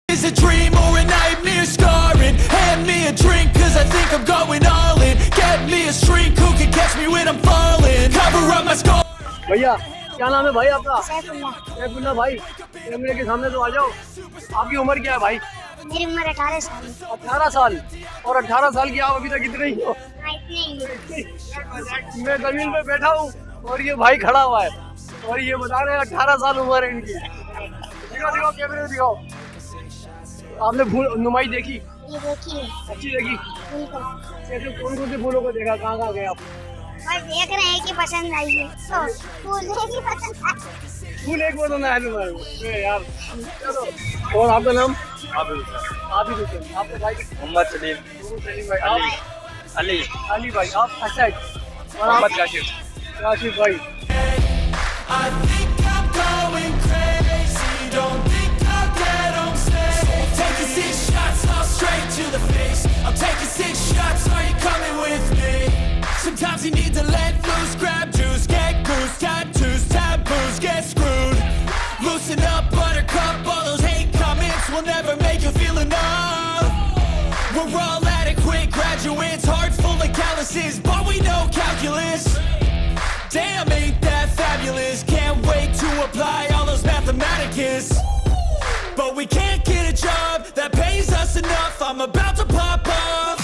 Is a dream or a nightmare scarring? Hand me a drink cause I think I'm going all in. Get me a shrink who can catch me when I'm falling. Cover up my scars. भैया क्या नाम है भाई आपका? सैफुल्ला भाई, कैमरे के सामने तो आ जाओ। आपकी उम्र क्या है भाई? मेरी उम्र 18 साल। 18 साल? और 18 साल की आप अभी तक इतने ही हो? मैं जमीन पे बैठा हूँ और ये भाई खड़ा हुआ है और ये बता रहे हैं 18 साल उम्र है इनकी। दिखाओ दिखाओ कैमरे में दिखाओ। आपने फूल नुमाई देखी? ये देखी है। अच्छी लगी? कैसे कौन कौन से फूलों को देखा? कहाँ कहाँ गए आप? बस देख रहे हैं कि पसंद आई है तो फूल ही पसंद आए। फूल एक पसंद आया तुम्हारे को यार। चलो और आपका नाम? आबिद हुसैन। आपका भाई? मोहम्मद सलीम भाई। आप? अली अली भाई। आप? अच्छा है। और आप? मोहम्मद काशिफ। काशिफ भाई। I think I'm going crazy. Don't think I'll get on stage. Taking 6 shots all straight to the face. I'm taking 6 shots. Are you coming with me? Sometimes you need to let loose, grab juice, get goose, tattoos, taboos, get screwed. Loosen up, buttercup. All those hate comments will never make you feel enough. We're all adequate graduates, hearts full of calluses, but we know calculus. Damn, ain't that fabulous? Can't wait to apply all those mathematicus. But we can't get a job that pays us enough. I'm about to pop off.